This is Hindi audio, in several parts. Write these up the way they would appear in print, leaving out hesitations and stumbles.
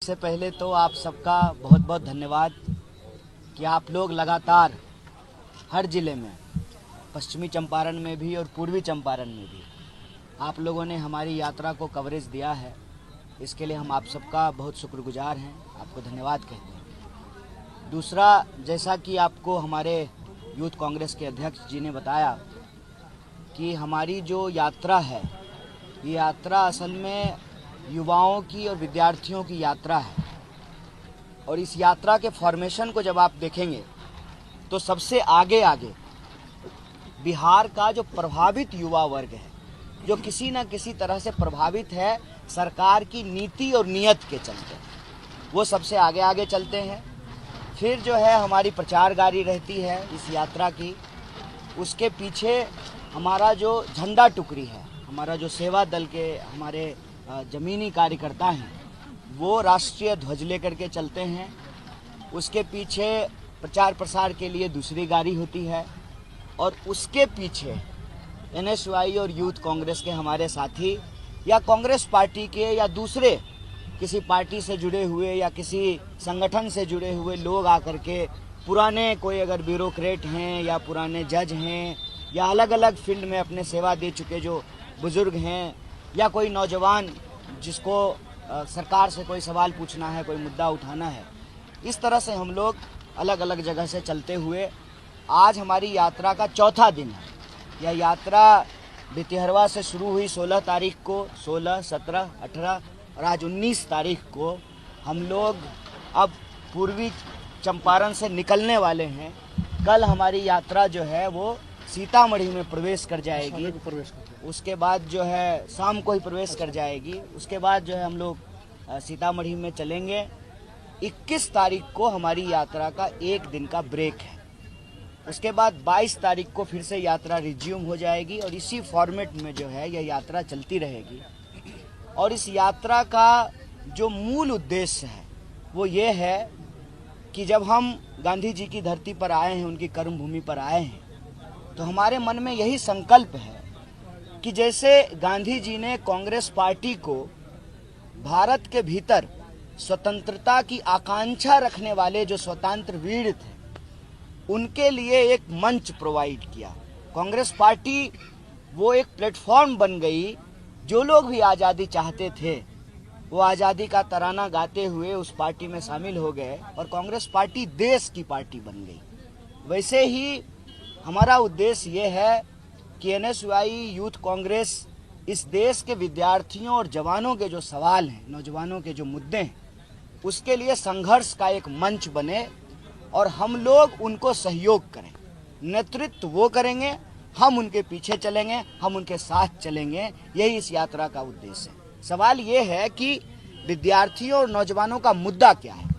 सबसे पहले तो आप सबका बहुत बहुत धन्यवाद कि आप लोग लगातार हर ज़िले में, पश्चिमी चंपारण में भी और पूर्वी चंपारण में भी आप लोगों ने हमारी यात्रा को कवरेज दिया है। इसके लिए हम आप सबका बहुत शुक्रगुजार हैं, आपको धन्यवाद कहते हैं। दूसरा, जैसा कि आपको हमारे यूथ कांग्रेस के अध्यक्ष जी ने बताया कि हमारी जो यात्रा है, ये यात्रा असल में युवाओं की और विद्यार्थियों की यात्रा है। और इस यात्रा के फॉर्मेशन को जब आप देखेंगे तो सबसे आगे बिहार का जो प्रभावित युवा वर्ग है, जो किसी न किसी तरह से प्रभावित है सरकार की नीति और नीयत के चलते, वो सबसे आगे चलते हैं। फिर जो है हमारी प्रचार गाड़ी रहती है इस यात्रा की, उसके पीछे हमारा जो झंडा टुकड़ी है, हमारा जो सेवा दल के हमारे जमीनी कार्यकर्ता हैं, वो राष्ट्रीय ध्वज लेकर के चलते हैं। उसके पीछे प्रचार प्रसार के लिए दूसरी गाड़ी होती है और उसके पीछे एनएसयूआई और यूथ कांग्रेस के हमारे साथी या कांग्रेस पार्टी के या दूसरे किसी पार्टी से जुड़े हुए या किसी संगठन से जुड़े हुए लोग आकर के, पुराने कोई अगर ब्यूरोक्रेट हैं या पुराने जज हैं या अलग अलग फील्ड में अपने सेवा दे चुके जो बुजुर्ग हैं या कोई नौजवान जिसको सरकार से कोई सवाल पूछना है, कोई मुद्दा उठाना है, इस तरह से हम लोग अलग अलग जगह से चलते हुए आज हमारी यात्रा का चौथा दिन है। यह यात्रा बितिहरवा से शुरू हुई 16 तारीख को, 16, 17, 18 और आज 19 तारीख को हम लोग अब पूर्वी चंपारण से निकलने वाले हैं। कल हमारी यात्रा जो है वो सीतामढ़ी में प्रवेश कर जाएगी, उसके बाद जो है शाम को ही प्रवेश कर जाएगी। उसके बाद जो है हम लोग सीतामढ़ी में चलेंगे। 21 तारीख को हमारी यात्रा का एक दिन का ब्रेक है। उसके बाद 22 तारीख को फिर से यात्रा रिज्यूम हो जाएगी और इसी फॉर्मेट में जो है यह यात्रा चलती रहेगी। और इस यात्रा का जो मूल उद्देश्य है वो ये है कि जब हम गांधी जी की धरती पर आए हैं, उनकी कर्मभूमि पर आए हैं, तो हमारे मन में यही संकल्प है कि जैसे गांधी जी ने कांग्रेस पार्टी को भारत के भीतर स्वतंत्रता की आकांक्षा रखने वाले जो स्वतंत्र वीर थे, उनके लिए एक मंच प्रोवाइड किया। कांग्रेस पार्टी वो एक प्लेटफॉर्म बन गई। जो लोग भी आज़ादी चाहते थे वो आज़ादी का तराना गाते हुए उस पार्टी में शामिल हो गए और कांग्रेस पार्टी देश की पार्टी बन गई। वैसे ही हमारा उद्देश्य ये है कि एनएसयूआई यूथ कांग्रेस इस देश के विद्यार्थियों और जवानों के जो सवाल हैं, नौजवानों के जो मुद्दे हैं, उसके लिए संघर्ष का एक मंच बने और हम लोग उनको सहयोग करें। नेतृत्व वो करेंगे, हम उनके पीछे चलेंगे, हम उनके साथ चलेंगे। यही इस यात्रा का उद्देश्य है। सवाल ये है कि विद्यार्थियों और नौजवानों का मुद्दा क्या है।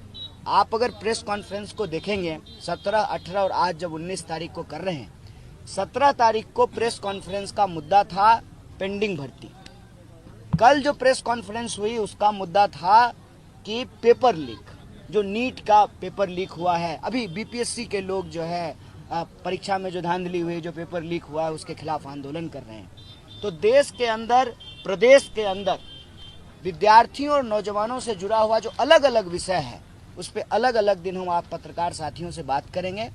आप अगर प्रेस कॉन्फ्रेंस को देखेंगे 17, 18 और आज जब 19 तारीख को कर रहे हैं, 17 तारीख को प्रेस कॉन्फ्रेंस का मुद्दा था पेंडिंग भर्ती। कल जो प्रेस कॉन्फ्रेंस हुई उसका मुद्दा था कि पेपर लीक, जो नीट का पेपर लीक हुआ है, अभी बीपीएससी के लोग जो है परीक्षा में जो धांधली हुई, जो पेपर लीक हुआ है, उसके खिलाफ आंदोलन कर रहे हैं। तो देश के अंदर, प्रदेश के अंदर विद्यार्थियों और नौजवानों से जुड़ा हुआ जो अलग अलग विषय है, उस पर अलग अलग दिन हम आप पत्रकार साथियों से बात करेंगे।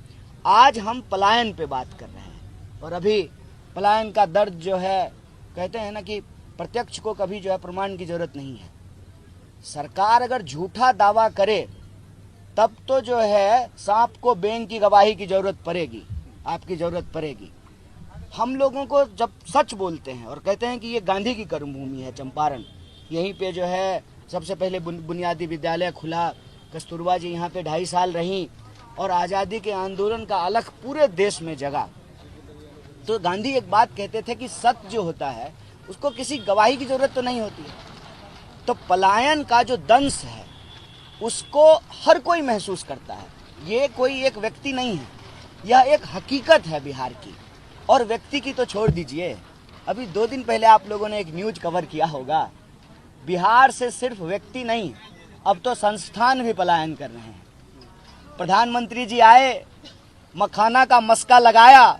आज हम पलायन पे बात कर रहे हैं और अभी पलायन का दर्द जो है, कहते हैं ना कि प्रत्यक्ष को कभी जो है प्रमाण की जरूरत नहीं है। सरकार अगर झूठा दावा करे तब तो जो है सांप को बैंक की गवाही की जरूरत पड़ेगी, आपकी जरूरत पड़ेगी। हम लोगों को जब सच बोलते हैं और कहते हैं कि ये गांधी की कर्मभूमि है चंपारण, यहीं पे जो है सबसे पहले बुनियादी विद्यालय खुला, कस्तूरबा जी यहाँ पे 2.5 साल रहीं और आज़ादी के आंदोलन का अलख पूरे देश में जगा। तो गांधी एक बात कहते थे कि सत्य जो होता है उसको किसी गवाही की जरूरत तो नहीं होती है। तो पलायन का जो दंश है उसको हर कोई महसूस करता है। ये कोई एक व्यक्ति नहीं है, यह एक हकीकत है बिहार की। और व्यक्ति की तो छोड़ दीजिए, अभी 2 दिन पहले आप लोगों ने एक न्यूज कवर किया होगा, बिहार से सिर्फ व्यक्ति नहीं, अब तो संस्थान भी पलायन कर रहे हैं। प्रधानमंत्री जी आए, मखाना का मस्का लगाया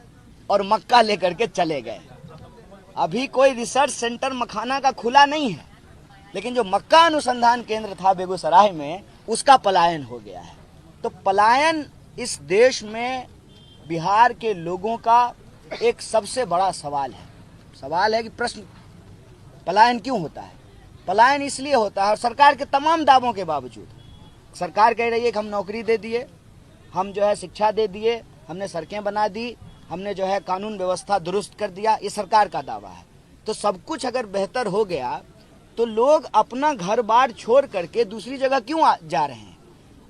और मक्का लेकर के चले गए। अभी कोई रिसर्च सेंटर मखाना का खुला नहीं है। लेकिन जो मक्का अनुसंधान केंद्र था बेगूसराय में, उसका पलायन हो गया है। तो पलायन इस देश में बिहार के लोगों का एक सबसे बड़ा सवाल है। सवाल है कि प्रश्न, पलायन क्यों होता है? पलायन इसलिए होता है, और सरकार के तमाम दावों के बावजूद सरकार कह रही है कि हम नौकरी दे दिए, हम जो है शिक्षा दे दिए, हमने सड़कें बना दी, हमने जो है कानून व्यवस्था दुरुस्त कर दिया, ये सरकार का दावा है। तो सब कुछ अगर बेहतर हो गया तो लोग अपना घर बार छोड़ करके दूसरी जगह क्यों जा रहे हैं,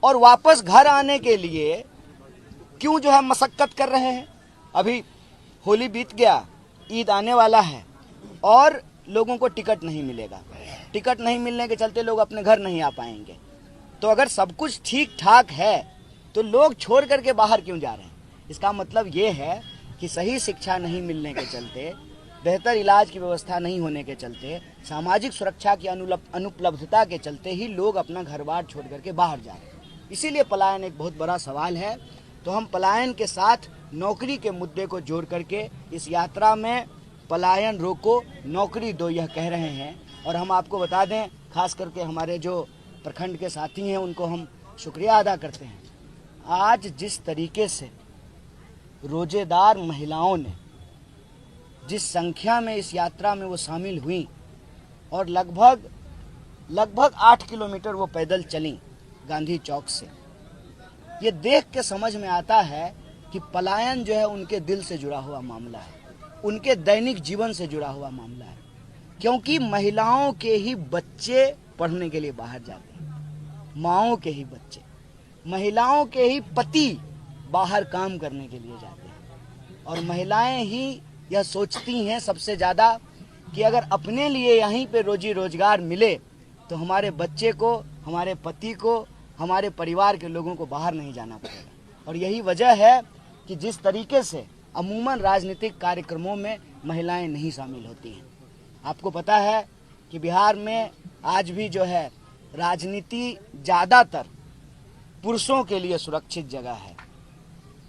और वापस घर आने के लिए क्यों जो है मशक्कत कर रहे हैं? अभी होली बीत गया, ईद आने वाला है, और लोगों को टिकट नहीं मिलेगा। टिकट नहीं मिलने के चलते लोग अपने घर नहीं आ पाएंगे। तो अगर सब कुछ ठीक ठाक है तो लोग छोड़ करके बाहर क्यों जा रहे हैं? इसका मतलब ये है कि सही शिक्षा नहीं मिलने के चलते, बेहतर इलाज की व्यवस्था नहीं होने के चलते, सामाजिक सुरक्षा की अनुपलब्धता के चलते ही लोग अपना घर बार छोड़ करके बाहर जा रहे हैं। इसीलिए पलायन एक बहुत बड़ा सवाल है। तो हम पलायन के साथ नौकरी के मुद्दे को जोड़ करके इस यात्रा में पलायन रोको नौकरी दो यह कह रहे हैं। और हम आपको बता दें, खास करके हमारे जो प्रखंड के साथी हैं उनको हम शुक्रिया अदा करते हैं। आज जिस तरीके से रोजेदार महिलाओं ने, जिस संख्या में इस यात्रा में वो शामिल हुई, और लगभग 8 किलोमीटर वो पैदल चली गांधी चौक से, ये देख के समझ में आता है कि पलायन जो है उनके दिल से जुड़ा हुआ मामला है, उनके दैनिक जीवन से जुड़ा हुआ मामला है। क्योंकि महिलाओं के ही बच्चे पढ़ने के लिए बाहर जाते हैं, माओं के ही बच्चे, महिलाओं के ही पति बाहर काम करने के लिए जाते हैं, और महिलाएं ही यह सोचती हैं सबसे ज़्यादा कि अगर अपने लिए यहीं पे रोजी रोजगार मिले तो हमारे बच्चे को, हमारे पति को, हमारे परिवार के लोगों को बाहर नहीं जाना पड़ेगा। और यही वजह है कि जिस तरीके से अमूमन राजनीतिक कार्यक्रमों में महिलाएं नहीं शामिल होती हैं। आपको पता है कि बिहार में आज भी जो है राजनीति ज़्यादातर पुरुषों के लिए सुरक्षित जगह है,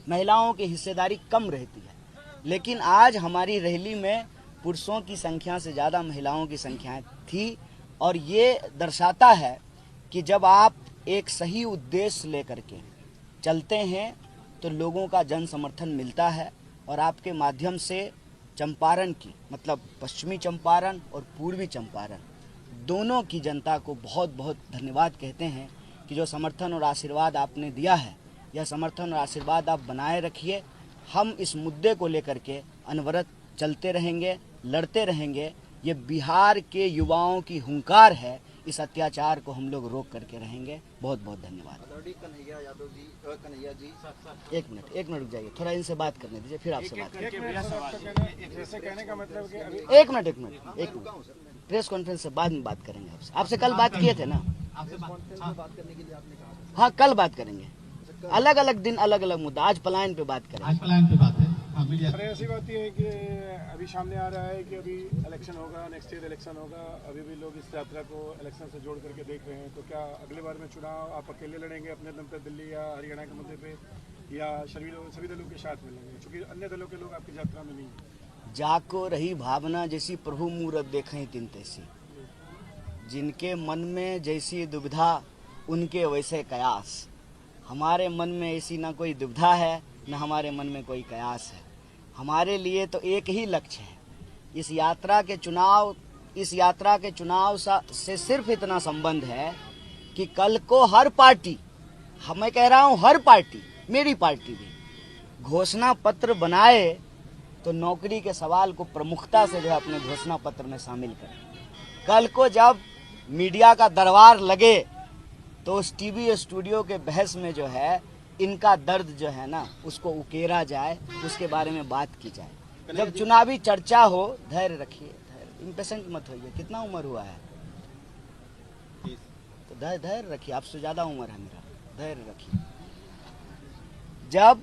महिलाओं की हिस्सेदारी कम रहती है। लेकिन आज हमारी रैली में पुरुषों की संख्या से ज़्यादा महिलाओं की संख्या थी, और ये दर्शाता है कि जब आप एक सही उद्देश्य लेकर के चलते हैं तो लोगों का जन समर्थन मिलता है। और आपके माध्यम से चंपारण की, मतलब पश्चिमी चंपारण और पूर्वी चंपारण दोनों की जनता को बहुत बहुत धन्यवाद कहते हैं कि जो समर्थन और आशीर्वाद आपने दिया है, यह समर्थन और आशीर्वाद आप बनाए रखिए। हम इस मुद्दे को लेकर के अनवरत चलते रहेंगे, लड़ते रहेंगे। ये बिहार के युवाओं की हुंकार है, इस अत्याचार को हम लोग रोक करके रहेंगे। बहुत बहुत धन्यवाद। कन्हैया जी, एक मिनट रुक जाइए, थोड़ा इनसे बात करने दीजिए, फिर आपसे बात करेंगे। एक मिनट प्रेस कॉन्फ्रेंस से बाद में बात करेंगे आपसे कल बात किए थे ना? हाँ, कल बात करेंगे, अलग अलग दिन अलग अलग मुद्दा। आज पलायन पे बात करेंगे। आज पलायन पे बात है। अरे ऐसी बात ये है कि अभी सामने आ रहा है कि अभी इलेक्शन होगा, नेक्स्ट ईयर इलेक्शन होगा। अभी भी लोग इस यात्रा को इलेक्शन से जोड़ करके देख रहे हैं। तो क्या अगले बार में चुनाव आप अकेले लड़ेंगे अपने दम पे दिल्ली या हरियाणा के मुद्दे पे, या सभी दलों के साथ में लड़ेंगे? क्योंकि अन्य दलों के लोग आपकी यात्रा में नहीं। जाको रही भावना जैसी प्रभु मूरत देखें तिन तैसी, जिनके मन में जैसी दुविधा उनके वैसे कयास। हमारे मन में ऐसी ना कोई दुविधा है, न हमारे मन में कोई कयास है। हमारे लिए तो एक ही लक्ष्य है, इस यात्रा के चुनाव से सिर्फ इतना संबंध है कि कल को हर पार्टी, मैं कह रहा हूँ हर पार्टी, मेरी पार्टी भी घोषणा पत्र बनाए तो नौकरी के सवाल को प्रमुखता से जो है अपने घोषणा पत्र में शामिल करें। कल को जब मीडिया का दरबार लगे तो उस टीवी स्टूडियो के बहस में जो है इनका दर्द जो है ना उसको उकेरा जाए, उसके बारे में बात की जाए। जब चुनावी चर्चा हो, धैर्य रखिए, इम्पेशेंट मत होइए। कितना उम्र हुआ है? तो धैर्य रखिए, आपसे ज़्यादा उम्र है मेरा, धैर्य रखिए। जब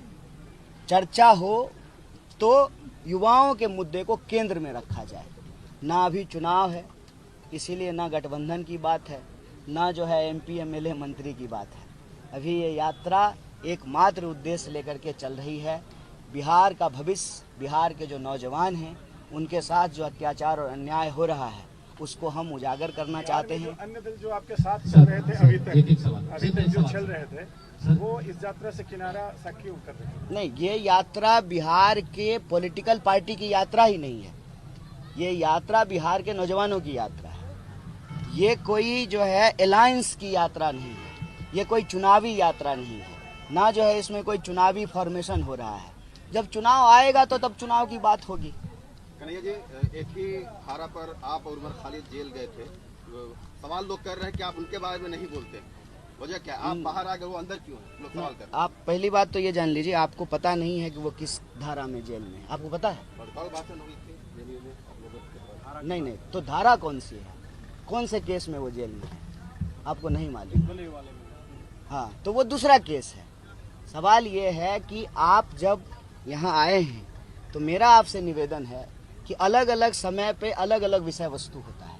चर्चा हो तो युवाओं के मुद्दे को केंद्र में रखा जाए। ना अभी चुनाव है, इसीलिए ना गठबंधन की बात है, ना जो है MP MLA मंत्री की बात है। अभी ये यात्रा एकमात्र उद्देश्य लेकर के चल रही है, बिहार का भविष्य, बिहार के जो नौजवान हैं उनके साथ जो अत्याचार और अन्याय हो रहा है उसको हम उजागर करना चाहते हैं। अन्य दल जो आपके साथ चल रहे थे अभी तक जो चल रहे थे, वो इस यात्रा से किनारा सा क्यों कर रहे थे? नहीं, ये यात्रा बिहार के पॉलिटिकल पार्टी की यात्रा ही नहीं है। ये यात्रा बिहार के नौजवानों की यात्रा है। ये कोई जो है अलायंस की यात्रा नहीं है, ये कोई चुनावी यात्रा नहीं है, ना जो है इसमें कोई चुनावी फॉर्मेशन हो रहा है। जब चुनाव आएगा तो तब चुनाव की बात होगी। कन्हैया जी, एक ही धारा पर आप और उमर खालिद जेल गए थे। सवाल लोग कर रहे हैं कि आप उनके बारे में नहीं बोलते, वजह क्या? आप बाहर आ गए, वो अंदर क्यों है? लोग सवाल कर रहे हैं। आप पहली बात तो ये जान लीजिए, आपको पता नहीं है कि वो किस धारा में जेल में है। आपको पता है? भड़काऊ भाषण हुई थी जेल में आप लोगों के। नहीं, तो धारा कौन सी है, कौन से केस में वो जेल में है, आपको नहीं मालूम? हाँ, तो वो दूसरा केस है। सवाल ये है कि आप जब यहाँ आए हैं तो मेरा आपसे निवेदन है कि अलग अलग समय पे अलग अलग विषय वस्तु होता है।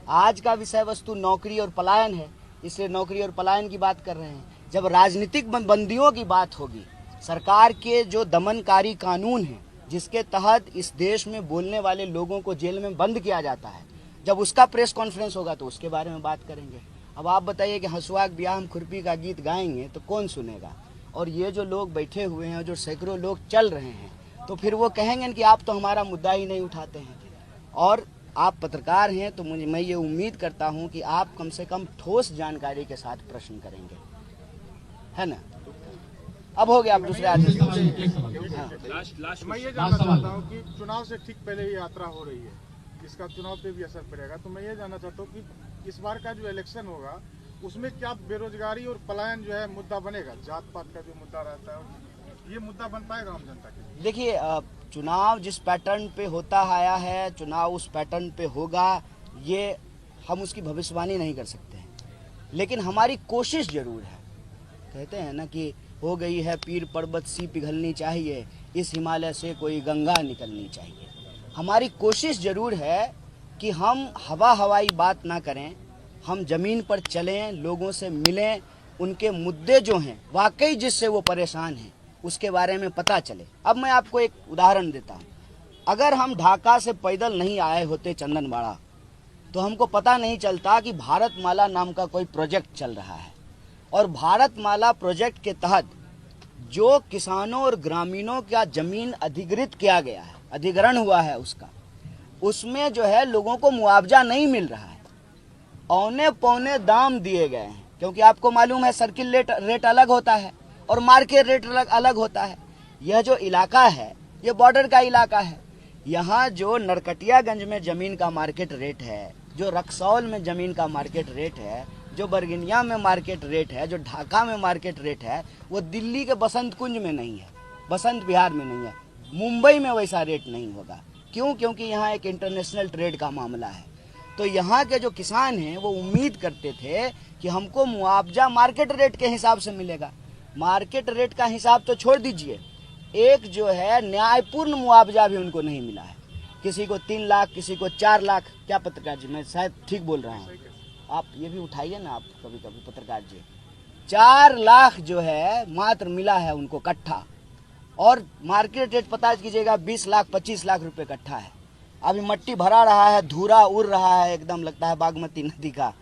आज का विषय वस्तु नौकरी और पलायन है, इसलिए नौकरी और पलायन की बात कर रहे हैं। जब राजनीतिक बंदियों की बात होगी, सरकार के जो दमनकारी कानून हैं जिसके तहत इस देश में बोलने वाले लोगों को जेल में बंद किया जाता है, जब उसका प्रेस कॉन्फ्रेंस होगा तो उसके बारे में बात करेंगे। अब आप बताइए कि हंसुआक ब्याह हम खुरपी का गीत गाएंगे तो कौन सुनेगा? और ये जो लोग बैठे हुए हैं, जो सैकड़ों लोग चल रहे हैं, तो फिर वो कहेंगे कि आप तो हमारा मुद्दा ही नहीं उठाते हैं। और आप पत्रकार हैं तो मैं ये उम्मीद करता हूं कि आप कम से कम ठोस जानकारी के साथ प्रश्न करेंगे, है ना? अब हो गया, आप दूसरे आदमी। मैं ये जानना चाहता हूँ कि चुनाव से ठीक पहले ही यात्रा हो रही है, इसका चुनाव पे भी असर पड़ेगा, तो मैं ये जानना चाहता हूँ कि इस बार का जो इलेक्शन होगा उसमें क्या बेरोजगारी और पलायन जो है मुद्दा बनेगा? जात पात का जो मुद्दा रहता है, ये मुद्दा बन पाएगा आम जनता के? देखिए, चुनाव जिस पैटर्न पे होता आया है, चुनाव उस पैटर्न पे होगा, ये हम उसकी भविष्यवाणी नहीं कर सकते हैं, लेकिन हमारी कोशिश जरूर है। कहते हैं ना कि हो गई है पीर पर्वत सी पिघलनी चाहिए, इस हिमालय से कोई गंगा निकलनी चाहिए। हमारी कोशिश जरूर है कि हम हवाई बात ना करें, हम जमीन पर चलें, लोगों से मिलें, उनके मुद्दे जो हैं वाकई जिससे वो परेशान हैं उसके बारे में पता चले। अब मैं आपको एक उदाहरण देता हूँ। अगर हम ढाका से पैदल नहीं आए होते चंदनवाड़ा, तो हमको पता नहीं चलता कि भारतमाला नाम का कोई प्रोजेक्ट चल रहा है। और भारतमाला प्रोजेक्ट के तहत जो किसानों और ग्रामीणों का जमीन अधिग्रहित किया गया है, अधिग्रहण हुआ है उसका, उसमें जो है लोगों को मुआवजा नहीं मिल रहा है, औने पौने दाम दिए गए हैं। क्योंकि आपको मालूम है सर्किल रेट अलग होता है और मार्केट रेट अलग होता है। यह जो इलाका है ये बॉर्डर का इलाका है। यहाँ जो नरकटियागंज में ज़मीन का मार्केट रेट है, जो रक्सौल में ज़मीन का मार्केट रेट है, जो बरगिनिया में मार्केट रेट है, जो ढाका में मार्केट रेट है, वो दिल्ली के बसंत कुंज में नहीं है, बसंत विहार में नहीं है, मुंबई में वैसा रेट नहीं होगा। क्यों? क्योंकि यहाँ एक इंटरनेशनल ट्रेड का मामला है। तो यहाँ के जो किसान हैं वो उम्मीद करते थे कि हमको मुआवजा मार्केट रेट के हिसाब से मिलेगा। मार्केट रेट का हिसाब तो छोड़ दीजिए, एक जो है न्यायपूर्ण मुआवजा भी उनको नहीं मिला है। किसी को 3 लाख, किसी को 4 लाख। क्या पत्रकार जी, मैं शायद ठीक बोल रहा हूँ? आप ये भी उठाइए ना, आप कभी कभी पत्रकार जी। 4 लाख जो है मात्र मिला है उनको कट्ठा, और मार्केट रेट पता कीजिएगा 20 लाख 25 लाख रुपए कट्ठा है। अभी मट्टी भरा रहा है, धूरा उड़ रहा है, एकदम लगता है बागमती नदी का।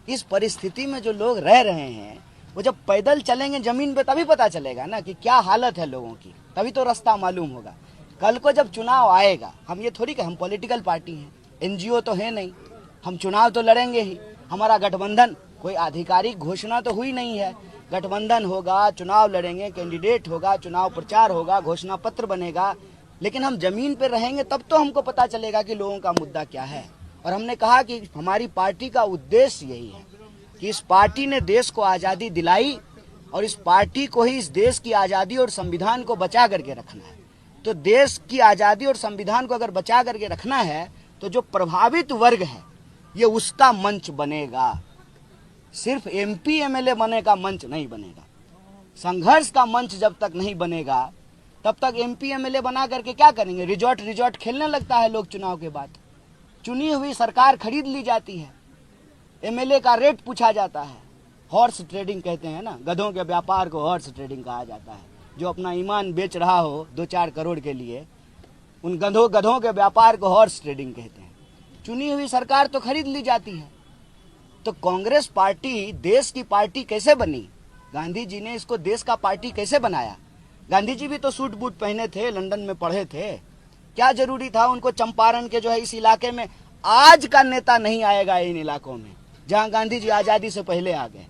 इस परिस्थिति में जो लोग रह रहे हैं, वो जब पैदल चलेंगे जमीन पे तभी पता चलेगा ना कि क्या हालत है लोगों की, तभी तो रास्ता मालूम होगा। कल को जब चुनाव आएगा, हम ये थोड़ी कि हम पॉलिटिकल पार्टी हैं, एनजीओ तो है नहीं, हम चुनाव तो लड़ेंगे ही। हमारा गठबंधन, कोई आधिकारिक घोषणा तो हुई नहीं है। गठबंधन होगा, चुनाव लड़ेंगे, कैंडिडेट होगा, चुनाव प्रचार होगा, घोषणा पत्र बनेगा, लेकिन हम जमीन पर रहेंगे तब तो हमको पता चलेगा कि लोगों का मुद्दा क्या है। और हमने कहा कि हमारी पार्टी का उद्देश्य यही है कि इस पार्टी ने देश को आज़ादी दिलाई और इस पार्टी को ही इस देश की आज़ादी और संविधान को बचा करके रखना है। तो देश की आज़ादी और संविधान को अगर बचा करके रखना है तो जो प्रभावित वर्ग है ये उसका मंच बनेगा, सिर्फ एमपी एमएलए बने का मंच नहीं बनेगा। संघर्ष का मंच जब तक नहीं बनेगा तब तक एमपी एमएलए बना करके क्या करेंगे? रिजॉर्ट खेलने लगता है लोग चुनाव के बाद। चुनी हुई सरकार खरीद ली जाती है, एमएलए का रेट पूछा जाता है। हॉर्स ट्रेडिंग कहते हैं ना, गधों के व्यापार को हॉर्स ट्रेडिंग कहा जाता है। जो अपना ईमान बेच रहा हो 2-4 करोड़ के लिए, उन गधों के व्यापार को हॉर्स ट्रेडिंग कहते हैं। चुनी हुई सरकार तो खरीद ली जाती है। तो कांग्रेस पार्टी देश की पार्टी कैसे बनी? गांधी जी ने इसको देश का पार्टी कैसे बनाया? गांधी जी भी तो सूट बूट पहने थे, लंदन में पढ़े थे। क्या जरूरी था उनको चंपारण के जो है इस इलाके में? आज का नेता नहीं आएगा इन इलाकों में जहां गांधी जी आजादी से पहले आ गए।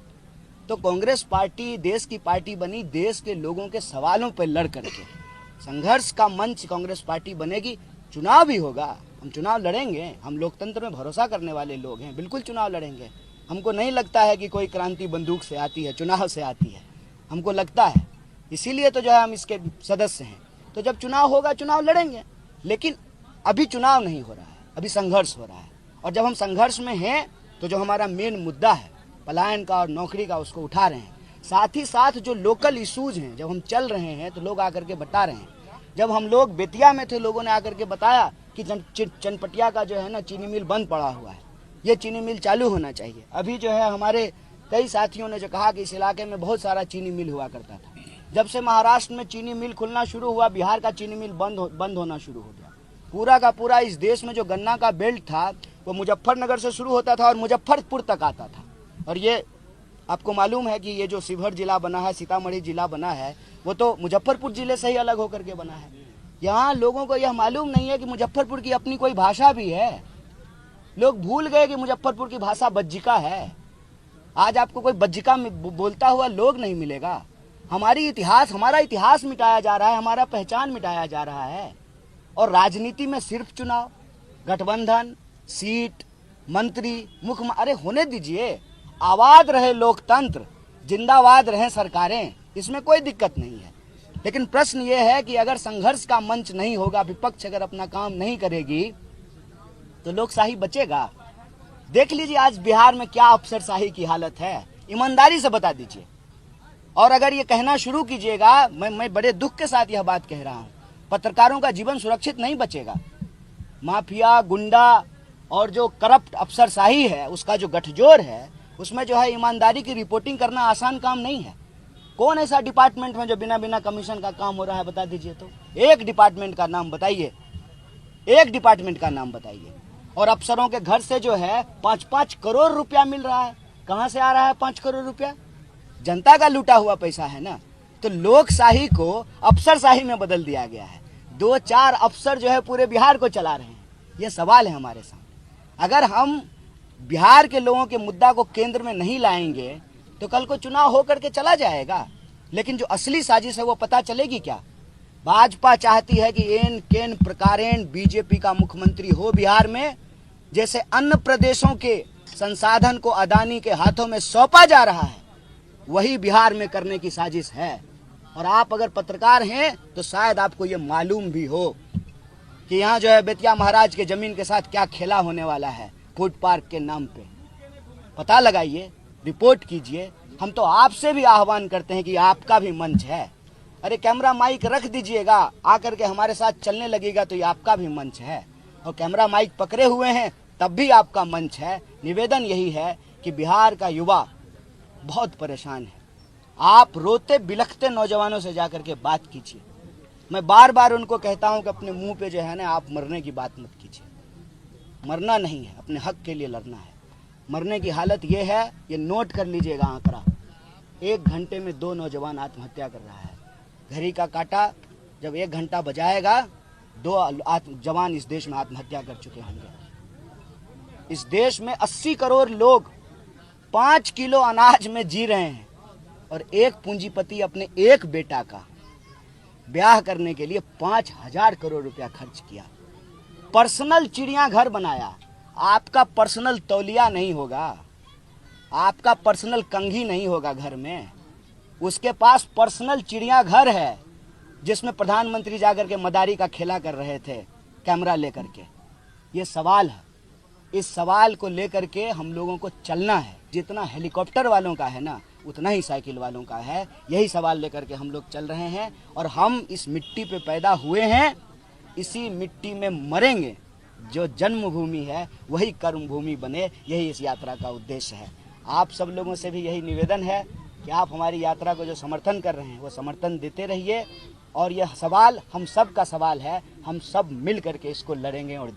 तो कांग्रेस पार्टी देश की पार्टी बनी देश के लोगों के सवालों पर लड़ करके। संघर्ष का मंच कांग्रेस पार्टी बनेगी। चुनाव भी होगा, हम चुनाव लड़ेंगे। हम लोकतंत्र में भरोसा करने वाले लोग हैं, बिल्कुल चुनाव लड़ेंगे। हमको नहीं लगता है कि कोई क्रांति बंदूक से आती है, चुनाव से आती है। हमको लगता है, इसीलिए तो जो है हम इसके सदस्य हैं। तो जब चुनाव होगा चुनाव लड़ेंगे, लेकिन अभी चुनाव नहीं हो रहा है, अभी संघर्ष हो रहा है। और जब हम संघर्ष में हैं तो जो हमारा मेन मुद्दा है पलायन का और नौकरी का, उसको उठा रहे हैं। साथ ही साथ जो लोकल इशूज हैं, जब हम चल रहे हैं तो लोग आकर के बता रहे हैं। जब हम लोग बेतिया में थे, लोगों ने आकर के बताया कि चनपटिया का जो है ना चीनी मिल बंद पड़ा हुआ है, ये चीनी मिल चालू होना चाहिए। अभी जो है हमारे कई साथियों ने जो कहा कि इस इलाके में बहुत सारा चीनी मिल हुआ करता था। जब से महाराष्ट्र में चीनी मिल खुलना शुरू हुआ, बिहार का चीनी मिल बंद होना शुरू हो गया। पूरा का पूरा इस देश में जो गन्ना का बेल्ट था वो मुजफ्फरनगर से शुरू होता था और मुजफ्फरपुर तक आता था। और ये आपको मालूम है कि ये जो शिवहर जिला बना है, सीतामढ़ी जिला बना है, वो तो मुजफ्फरपुर जिले से ही अलग होकर के बना है। यहाँ लोगों को यह मालूम नहीं है कि मुजफ्फरपुर की अपनी कोई भाषा भी है। लोग भूल गए कि मुजफ्फरपुर की भाषा बज्जिका है। आज आपको कोई बज्जिका बोलता हुआ लोग नहीं मिलेगा। हमारा इतिहास मिटाया जा रहा है, हमारा पहचान मिटाया जा रहा है। और राजनीति में सिर्फ चुनाव, गठबंधन, सीट, मंत्री, अरे होने दीजिए। आबाद रहे लोकतंत्र, जिंदाबाद रहे सरकारें, इसमें कोई दिक्कत नहीं है। लेकिन प्रश्न ये है कि अगर संघर्ष का मंच नहीं होगा, विपक्ष अगर अपना काम नहीं करेगी तो लोकशाही बचेगा? देख लीजिए आज बिहार में क्या अफसरशाही की हालत है, ईमानदारी से बता दीजिए। और अगर ये कहना शुरू कीजिएगा, मैं बड़े दुख के साथ यह बात कह रहा हूँ, पत्रकारों का जीवन सुरक्षित नहीं बचेगा। माफिया, गुंडा और जो करप्ट अफसरशाही है, उसका जो गठजोड़ है, उसमें जो है ईमानदारी की रिपोर्टिंग करना आसान काम नहीं है। कौन ऐसा डिपार्टमेंट में जो बिना कमीशन का काम हो रहा है, बता दीजिए तो। एक डिपार्टमेंट का नाम बताइए, एक डिपार्टमेंट का नाम बताइए। और अफसरों के घर से जो है 5-5 करोड़ रुपया मिल रहा है। कहां से आ रहा है 5 करोड़ रुपया? जनता का लूटा हुआ पैसा है ना। तो लोकशाही को अफसरशाही में बदल दिया गया है। 2-4 अफसर जो है पूरे बिहार को चला रहे हैं। ये सवाल है हमारे सामने। अगर हम बिहार के लोगों के मुद्दा को केंद्र में नहीं लाएंगे तो कल को चुनाव होकर के चला जाएगा, लेकिन जो असली साजिश है वो पता चलेगी क्या? भाजपा चाहती है कि एन केन प्रकारेण बीजेपी का मुख्यमंत्री हो बिहार में। जैसे अन्य प्रदेशों के संसाधन को अदानी के हाथों में सौंपा जा रहा है, वही बिहार में करने की साजिश है। और आप अगर पत्रकार हैं तो शायद आपको ये मालूम भी हो कि यहाँ जो है बेतिया महाराज के जमीन के साथ क्या खेला होने वाला है फूड पार्क के नाम पे। पता लगाइए, रिपोर्ट कीजिए। हम तो आपसे भी आह्वान करते हैं कि आपका भी मंच है। अरे कैमरा माइक रख दीजिएगा, आकर के हमारे साथ चलने लगेगा तो ये आपका भी मंच है। और कैमरा माइक पकड़े हुए हैं तब भी आपका मंच है। निवेदन यही है कि बिहार का युवा बहुत परेशान है। आप रोते बिलखते नौजवानों से जाकर के बात कीजिए। मैं बार बार उनको कहता हूं कि अपने मुंह पे जो है ना, आप मरने की बात मत कीजिए। मरना नहीं है, अपने हक के लिए लड़ना है। मरने की हालत ये है, ये नोट कर लीजिएगा आंकड़ा, 1 घंटे में 2 नौजवान आत्महत्या कर रहा है। घड़ी का काटा जब 1 घंटा बजाएगा, 2 जवान इस देश में आत्महत्या कर चुके होंगे। इस देश में 80 करोड़ लोग 5 किलो अनाज में जी रहे हैं और एक पूंजीपति अपने एक बेटा का ब्याह करने के लिए 5,000 करोड़ रुपया खर्च किया। पर्सनल चिड़ियाघर बनाया। आपका पर्सनल तौलिया नहीं होगा, आपका पर्सनल कंघी नहीं होगा घर में। उसके पास पर्सनल चिड़ियाघर है जिसमें प्रधानमंत्री जाकर के मदारी का खेला कर रहे थे कैमरा लेकर के। ये सवाल है, इस सवाल को लेकर के हम लोगों को चलना है। जितना हेलीकॉप्टर वालों का है ना, उतना ही साइकिल वालों का है। यही सवाल लेकर के हम लोग चल रहे हैं और हम इस मिट्टी पे पैदा हुए हैं, इसी मिट्टी में मरेंगे। जो जन्मभूमि है वही कर्मभूमि बने, यही इस यात्रा का उद्देश्य है। आप सब लोगों से भी यही निवेदन है कि आप हमारी यात्रा को जो समर्थन कर रहे हैं वो समर्थन देते रहिए। और यह सवाल हम सब का सवाल है, हम सब मिल करके इसको लड़ेंगे और